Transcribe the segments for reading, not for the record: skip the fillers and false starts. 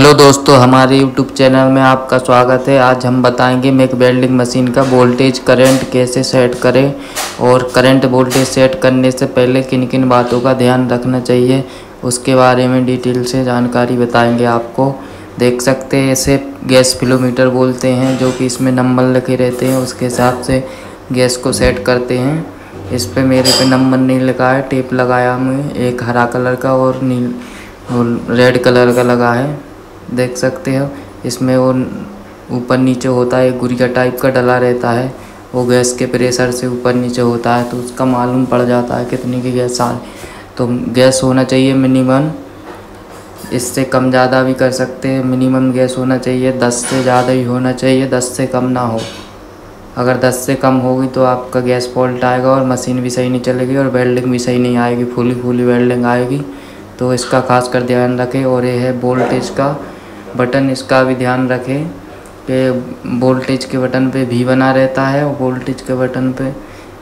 Hello दोस्तों, हमारे YouTube channel में आपका स्वागत है। आज हम बताएंगे मेक वेल्डिंग मशीन का वोल्टेज करंट कैसे सेट करें और करंट वोल्टेज सेट करने से पहले किन किन बातों का ध्यान रखना चाहिए, उसके बारे में डिटेल से जानकारी बताएंगे आपको। देख सकते हैं, इसे गैस फ्लोमीटर बोलते हैं, जो कि इसमें नंबर लिखे रहते हैं, उसके हिसाब से गैस को सेट करते हैं। इस पर मेरे पे नंबर नहीं लिखा है, टेप लगाया हमें, एक हरा कलर का और रेड कलर का लगा है। देख सकते हो, इसमें वो ऊपर नीचे होता है, गुड़िया टाइप का डला रहता है, वो गैस के प्रेशर से ऊपर नीचे होता है, तो उसका मालूम पड़ जाता है कितनी की गैस आ। तो गैस होना चाहिए मिनिमम, इससे कम ज़्यादा भी कर सकते हैं। मिनिमम गैस होना चाहिए, 10 से ज़्यादा ही होना चाहिए, 10 से कम ना हो। अगर 10 से कम होगी तो आपका गैस फॉल्ट आएगा और मशीन भी सही नहीं चलेगी और वेल्डिंग भी सही नहीं आएगी, फुली वेल्डिंग आएगी। तो इसका खास कर ध्यान रखें। और ये है वोल्टेज का बटन, इसका भी ध्यान रखें कि वोल्टेज के बटन पे भी बना रहता है, और वोल्टेज के बटन पे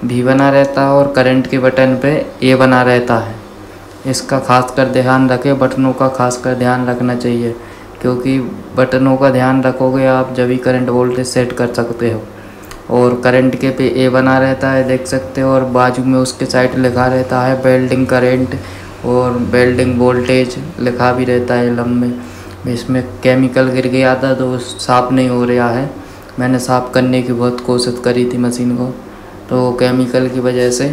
भी बना रहता है, और करंट के बटन पे ए बना रहता है। इसका खास कर ध्यान रखें, बटनों का खास कर ध्यान रखना चाहिए, क्योंकि बटनों का ध्यान रखोगे आप जब भी करंट वोल्टेज सेट कर सकते हो। और करंट के पे ए बना रहता है, देख सकते हो, और बाजू में उसके साइड लिखा रहता है वेल्डिंग करंट और वेल्डिंग वोल्टेज लिखा भी रहता है लंबे। इसमें केमिकल गिर गया था तो साफ़ नहीं हो रहा है। मैंने साफ़ करने की बहुत कोशिश करी थी मशीन को, तो केमिकल की वजह से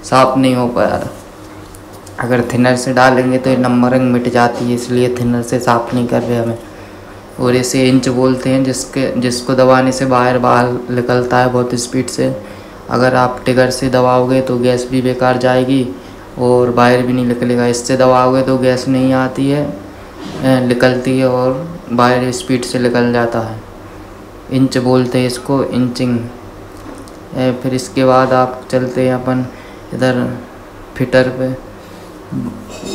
साफ़ नहीं हो पाया था। अगर थिनर से डालेंगे तो ये नंबरिंग मिट जाती है, इसलिए थिनर से साफ़ नहीं कर रहे हमें। और इसे इंच बोलते हैं, जिसको दबाने से बाहर निकलता है बहुत स्पीड से। अगर आप टिगर से दबाओगे तो गैस भी बेकार जाएगी और बाहर भी नहीं निकलेगा। इससे दबाओगे तो गैस नहीं आती है, निकलती है और बाहर स्पीड से निकल जाता है। इंच बोलते हैं इसको, इंचिंग। फिर इसके बाद आप चलते हैं अपन इधर फिटर पे,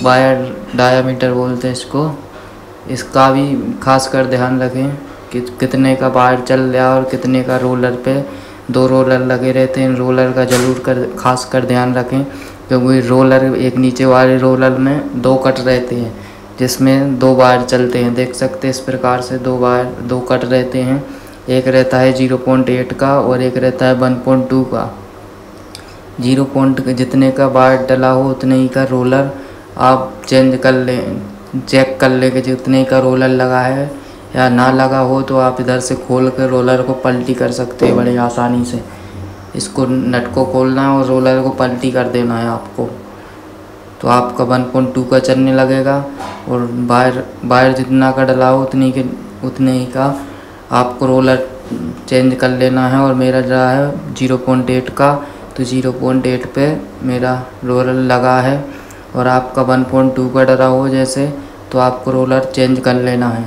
वायर डायामीटर बोलते हैं इसको। इसका भी खास कर ध्यान रखें कि कितने का वायर चल रहा है और कितने का रोलर पे। 2 रोलर लगे रहते हैं, रोलर का ज़रूर खास कर ध्यान रखें, क्योंकि रोलर एक नीचे वाले रोलर में 2 कट रहते हैं, जिसमें 2 वायर चलते हैं। देख सकते हैं इस प्रकार से 2 कट रहते हैं, एक रहता है 0.8 का और एक रहता है 1.2 का। 0. जितने का वायर डला हो उतने ही का रोलर आप चेक कर लें कि जितने का रोलर लगा है या ना लगा हो, तो आप इधर से खोल कर रोलर को पलटी कर सकते हैं बड़े आसानी से। इसको नट को खोलना है और रोलर को पलटी कर देना है आपको, तो आपका 1.2 का चलने लगेगा। और वायर जितना का डला हो उतने ही का आपको रोलर चेंज कर लेना है। और मेरा डला है 0.8 का, तो 0.8 पे मेरा रोलर लगा है। और आपका 1.2 का डला हो जैसे, तो आपको रोलर चेंज कर लेना है।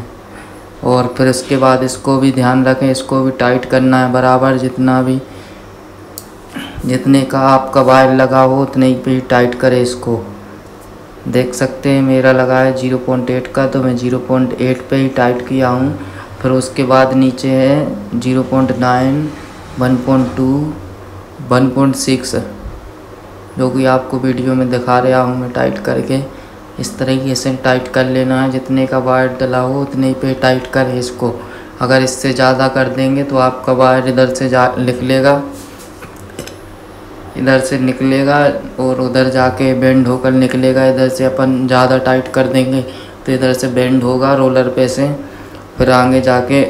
और फिर उसके बाद इसको भी ध्यान रखें, इसको भी टाइट करना है बराबर। जितने का आपका वायर लगा हो उतने ही पे टाइट करें इसको। देख सकते हैं मेरा लगा है 0.8 का, तो मैं 0.8 पे ही टाइट किया हूँ। फिर उसके बाद नीचे है 0.9, 1.2, 1.6, जो कि आपको वीडियो में दिखा रहा हूँ मैं टाइट करके। इस तरीके से टाइट कर लेना है, जितने का वायर डला हो उतने ही पे टाइट करें इसको। अगर इससे ज़्यादा कर देंगे तो आपका वायर इधर से निकलेगा और उधर जाके बेंड होकर निकलेगा। इधर से अपन ज़्यादा टाइट कर देंगे तो इधर से बेंड होगा रोलर पे से, फिर आगे जाके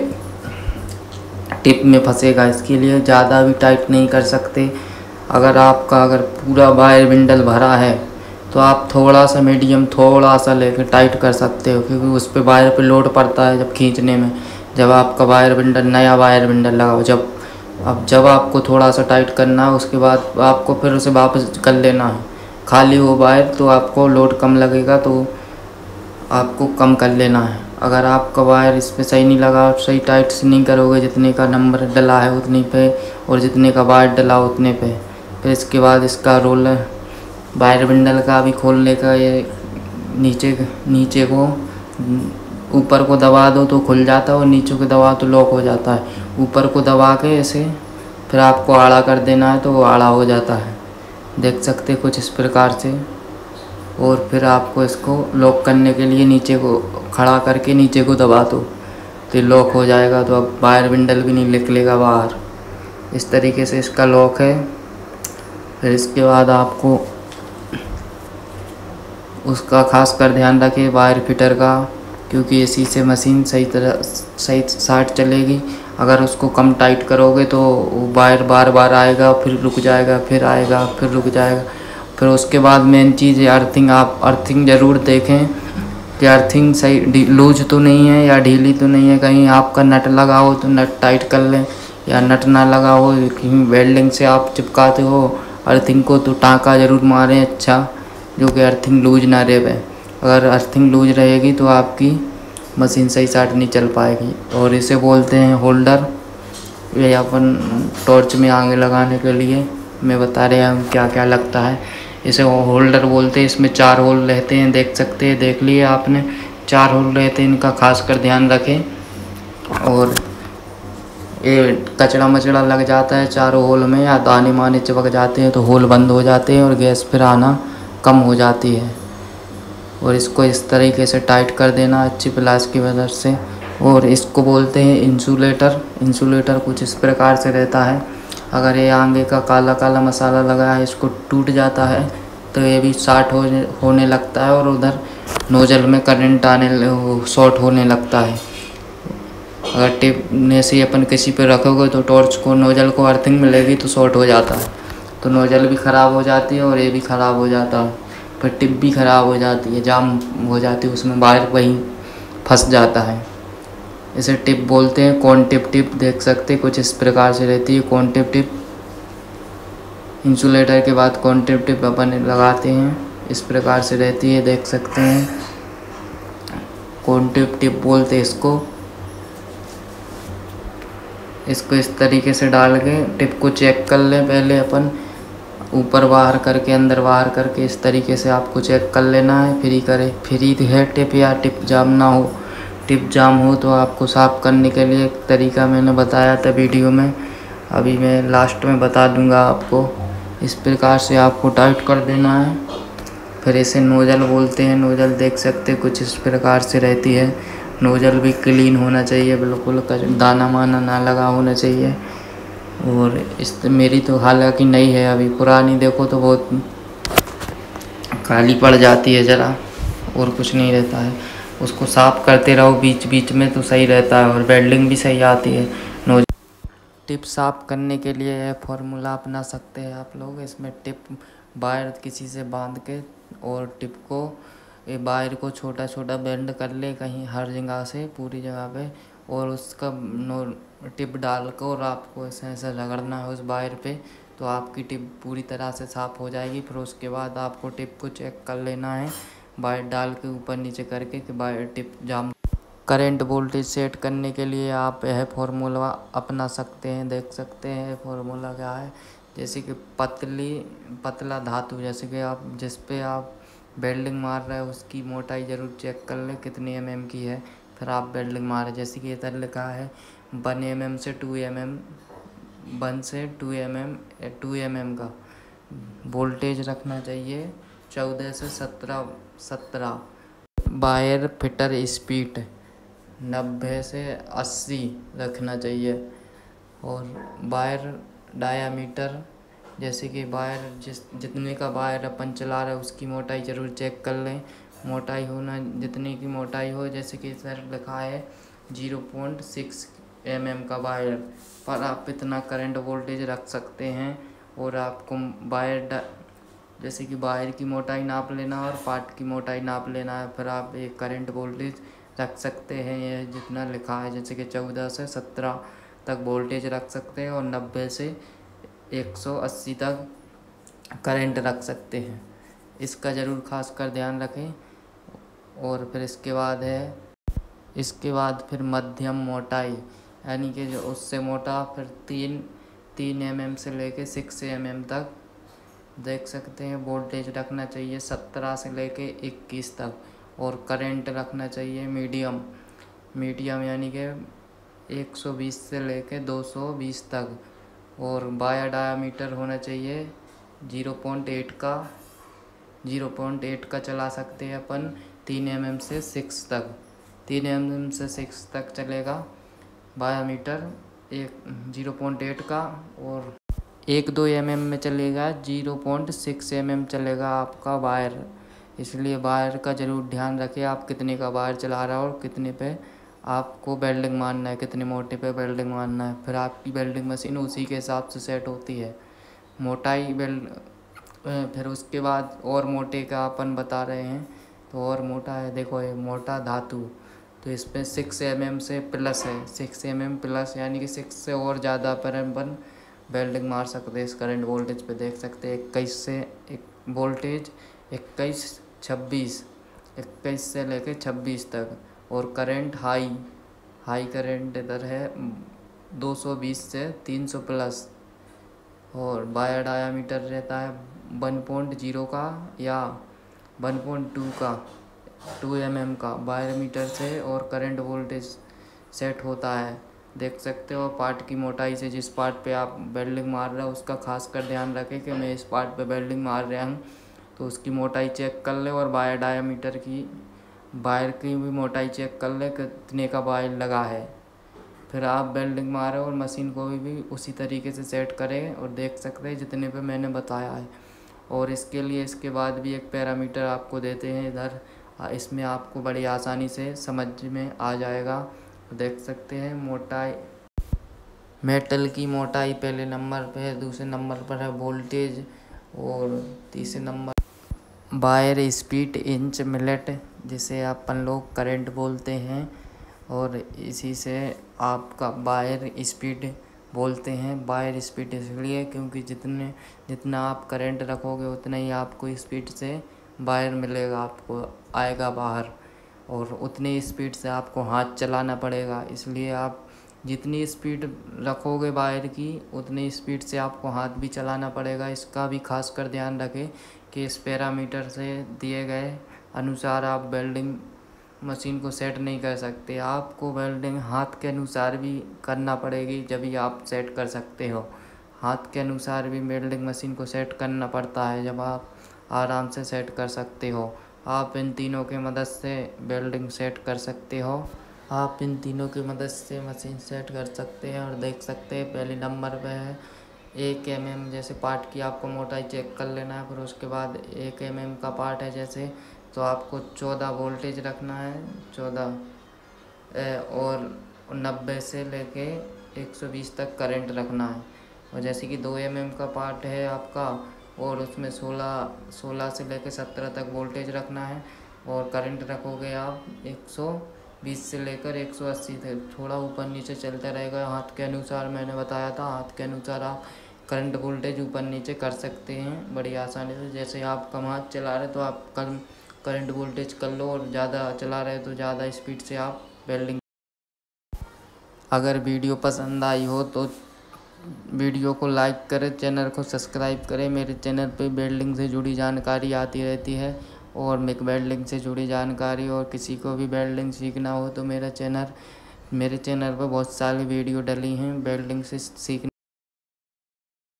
टिप में फंसेगा। इसके लिए ज़्यादा भी टाइट नहीं कर सकते। अगर पूरा वायर बिंडल भरा है तो आप थोड़ा सा मीडियम थोड़ा सा लेकर टाइट कर सकते हो, क्योंकि उस पे वायर पे लोड पड़ता है जब खींचने में। जब आपका नया वायर बिंडल लगाओ, जब आपको थोड़ा सा टाइट करना है, उसके बाद आपको फिर उसे वापस कर लेना है। खाली हो वायर तो आपको लोड कम लगेगा, तो आपको कम कर लेना है। अगर आपका वायर इस पर सही नहीं लगा, सही टाइट से नहीं करोगे, जितने का नंबर डला है उतने पे और जितने का वायर डला उतने पे। फिर इसके बाद इसका रोलर वायर बिंडल का भी खोलने का, ये नीचे को ऊपर को दबा दो तो खुल जाता है और नीचे को दबा तो लॉक हो जाता है। ऊपर को दबा के ऐसे फिर आपको आड़ा कर देना है तो वो आड़ा हो जाता है। देख सकते कुछ इस प्रकार से। और फिर आपको इसको लॉक करने के लिए नीचे को खड़ा करके नीचे को दबा दो तो लॉक हो जाएगा। तो अब वायर बिंडल भी नहीं निकलेगा बाहर। इस तरीके से इसका लॉक है। फिर इसके बाद आपको उसका खास कर ध्यान रखें वायर फिटर का, क्योंकि इसी से मशीन सही साट चलेगी। अगर उसको कम टाइट करोगे तो वायर बार बार आएगा, फिर रुक जाएगा, फिर आएगा, फिर रुक जाएगा। फिर उसके बाद मेन चीज़ है अर्थिंग। आप अर्थिंग ज़रूर देखें कि अर्थिंग सही लूज तो नहीं है या ढीली तो नहीं है। कहीं आपका नट लगा हो तो नट टाइट कर लें, या नट ना लगा हो, कहीं वेल्डिंग से आप चिपकाते हो अर्थिंग को तो टाँका ज़रूर मारें अच्छा, जो कि अर्थिंग लूज ना रहे। अगर अर्थिंग लूज रहेगी तो आपकी मशीन सही साट नहीं चल पाएगी। और इसे बोलते हैं होल्डर। ये अपन टॉर्च में आगे लगाने के लिए मैं बता रहा हूँ क्या क्या लगता है। इसे होल्डर बोलते हैं। इसमें 4 होल रहते हैं, देख सकते हैं, देख लिए आपने। 4 होल रहते हैं, इनका खास कर ध्यान रखें। और ये कचड़ा मचड़ा लग जाता है चारों होल में, या दाने माने चिपक जाते हैं तो होल बंद हो जाते हैं और गैस फिर आना कम हो जाती है। और इसको इस तरीके से टाइट कर देना अच्छी प्लास की मदद से। और इसको बोलते हैं इंसुलेटर। इंसुलेटर कुछ इस प्रकार से रहता है। अगर ये आगे का काला काला मसाला लगा है इसको टूट जाता है तो ये भी शॉर्ट होने लगता है, और उधर नोजल में करंट शॉर्ट होने लगता है। अगर टिप ने से अपन किसी पे रखोगे तो टॉर्च को नोजल को अर्थिंग मिलेगी तो शॉर्ट हो जाता है, तो नोजल भी ख़राब हो जाती है और ये भी ख़राब हो जाता है। फिर टिप भी ख़राब हो जाती है, जाम हो जाती है, उसमें वायर वहीं फंस जाता है। इसे टिप बोलते हैं। कौन टिप देख सकते कुछ इस प्रकार से रहती है कौन टिप। इंसुलेटर के बाद कौन टिप अपन लगाते हैं, इस प्रकार से रहती है, देख सकते हैं। कौन टिप बोलते हैं इसको। इसको इस तरीके से डाल के टिप को चेक कर लें पहले अपन, ऊपर बाहर करके अंदर बाहर करके इस तरीके से आपको चेक कर लेना है। फ्री है टिप, या टिप जाम ना हो। टिप जाम हो तो आपको साफ़ करने के लिए एक तरीका मैंने बताया था वीडियो में, अभी मैं लास्ट में बता दूंगा आपको। इस प्रकार से आपको टाइट कर देना है। फिर इसे नोजल बोलते हैं। नोजल देख सकते कुछ इस प्रकार से रहती है। नोजल भी क्लीन होना चाहिए, बिल्कुल दाना माना ना लगा होना चाहिए। और इस मेरी तो हालांकि नई है, अभी पुरानी देखो तो बहुत काली पड़ जाती है ज़रा, और कुछ नहीं रहता है। उसको साफ़ करते रहो बीच बीच में तो सही रहता है, और वेल्डिंग भी सही आती है। नोजल टिप साफ़ करने के लिए यह फॉर्मूला अपना सकते हैं आप लोग। इसमें टिप वायर किसी से बांध के और टिप को वायर को छोटा छोटा बेंड कर ले कहीं हर जगह से पूरी जगह पे, और उसका टिप डाल कर और आपको ऐसे ऐसे रगड़ना है उस वायर पे, तो आपकी टिप पूरी तरह से साफ़ हो जाएगी। फिर उसके बाद आपको टिप को चेक कर लेना है वायर डाल के ऊपर नीचे करके कि वायर टिप जाम। करंट वोल्टेज सेट करने के लिए आप यह फार्मूला अपना सकते हैं, देख सकते हैं फार्मूला क्या है। जैसे कि पतला धातु, जैसे कि आप जिस पे आप वेल्डिंग मार रहे हो उसकी मोटाई ज़रूर चेक कर लें कितनी mm की है, फिर आप वेल्डिंग मारें। जैसे कि इधर लिखा है 1 mm से 2 mm, 1 से 2 mm का वोल्टेज रखना चाहिए। 14 से 17 वायर फिटर स्पीड 90 से 80 रखना चाहिए। और वायर डायामीटर, जैसे कि वायर जितने का वायर अपन चला रहे हैं उसकी मोटाई ज़रूर चेक कर लें। मोटाई होना जितने की मोटाई हो, जैसे कि सर लिखा है 0.6 mm का वायर पर आप इतना करंट वोल्टेज रख सकते हैं। और आपको जैसे कि वायर की मोटाई नाप लेना और पार्ट की मोटाई नाप लेना है, फिर आप एक करंट वोल्टेज रख सकते हैं। ये जितना लिखा है जैसे कि 14 से 17 तक वोल्टेज रख सकते हैं, और 90 से 180 तक करंट रख सकते हैं। इसका ज़रूर खास कर ध्यान रखें। और फिर इसके बाद फिर मध्यम मोटाई, यानी कि जो उससे मोटा, फिर 3 mm से लेके 6 mm तक देख सकते हैं वोल्टेज रखना चाहिए। 17 से लेके 21 तक। और करंट रखना चाहिए मीडियम यानी कि 120 से लेके 220 तक। और वायर डायामीटर होना चाहिए 0.8 का। 0.8 का चला सकते हैं अपन 3 mm से 6 तक। 3 mm से 6 तक चलेगा डायामीटर एक 0.8 का, और 1-2 mm में चलेगा 0.6 mm चलेगा आपका वायर। इसलिए वायर का ज़रूर ध्यान रखें, आप कितने का वायर चला रहे हो और कितने पे आपको वेल्डिंग मारना है, कितने मोटे पे वेल्डिंग मारना है। फिर आपकी वेल्डिंग मशीन उसी के हिसाब से सेट होती है। मोटाई फिर उसके बाद और मोटे का अपन बता रहे हैं, तो और मोटा है, देखो ये मोटा धातु, तो इसमें 6 mm से प्लस है, 6 mm प्लस, यानी कि 6 से और ज़्यादा पर अपन वेल्डिंग मार सकते हैं। इस करंट वोल्टेज पे देख सकते हैं 21 से एक वोल्टेज 21 से लेके 26 तक। और करंट हाई करंट इधर है 220 से 300 प्लस। और वायर डायामीटर रहता है 1.0 का या 1.2 का 2 mm का वायर मीटर से, और करंट वोल्टेज सेट होता है। देख सकते हो पार्ट की मोटाई से, जिस पार्ट पे आप वेल्डिंग मार रहे हो उसका खास कर ध्यान रखें कि मैं इस पार्ट पे वेल्डिंग मार रहा हूँ, तो उसकी मोटाई चेक कर ले। और वायर डायामीटर की वायर की भी मोटाई चेक कर ले, कितने का वायर लगा है। फिर आप वेल्डिंग मारें और मशीन को भी उसी तरीके से सेट करें, और देख सकते हैं जितने पे मैंने बताया है। और इसके लिए इसके बाद भी एक पैरामीटर आपको देते हैं इधर, इसमें आपको बड़ी आसानी से समझ में आ जाएगा। देख सकते हैं मोटाई, मेटल की मोटाई पहले नंबर पे है, दूसरे नंबर पर है वोल्टेज, और तीसरे number wire speed inch minute, जिसे अपन लोग करंट बोलते हैं। और इसी से आपका वायर स्पीड बोलते हैं। वायर स्पीड इसलिए क्योंकि जितना आप करंट रखोगे उतना ही आपको स्पीड से वायर मिलेगा, आपको आएगा बाहर, और उतनी स्पीड से आपको हाथ चलाना पड़ेगा। इसलिए आप जितनी स्पीड रखोगे वायर की, उतनी स्पीड से आपको हाथ भी चलाना पड़ेगा। इसका भी खास कर ध्यान रखें कि इस पैरामीटर से दिए गए अनुसार आप वेल्डिंग मशीन को सेट नहीं कर सकते। आपको वेल्डिंग हाथ के अनुसार भी करना पड़ेगी, जब भी आप सेट कर सकते हो। हाथ के अनुसार भी वेल्डिंग मशीन को सेट करना पड़ता है, जब आप आराम से सेट कर सकते हो। आप इन तीनों की मदद से वेल्डिंग सेट कर सकते हो। आप इन तीनों की मदद से मशीन सेट कर सकते हैं। और देख सकते हैं पहले नंबर पे है 1 mm, जैसे पार्ट की आपको मोटाई चेक कर लेना है। फिर उसके बाद 1 mm का पार्ट है जैसे, तो आपको 14 वोल्टेज रखना है, 14 और 90 से लेके 120 तक करंट रखना है। और जैसे कि 2 mm का पार्ट है आपका, और उसमें 16 से लेके 17 तक वोल्टेज रखना है, और करंट रखोगे आप 120 से लेकर 180 तक। थोड़ा ऊपर नीचे चलता रहेगा हाथ के अनुसार, मैंने बताया था हाथ के अनुसार आप करंट वोल्टेज ऊपर नीचे कर सकते हैं बड़ी आसानी से। जैसे आप कम हाथ चला रहे तो आप करंट वोल्टेज कर लो, और ज़्यादा चला रहे तो ज़्यादा स्पीड से आप वेल्डिंग। अगर वीडियो पसंद आई हो तो वीडियो को लाइक करें, चैनल को सब्सक्राइब करें। मेरे चैनल पे वेल्डिंग से जुड़ी जानकारी आती रहती है, और मिक वेल्डिंग से जुड़ी जानकारी, और किसी को भी वेल्डिंग सीखना हो तो मेरे चैनल पर बहुत सारी वीडियो डली हैं वेल्डिंग से सीखने।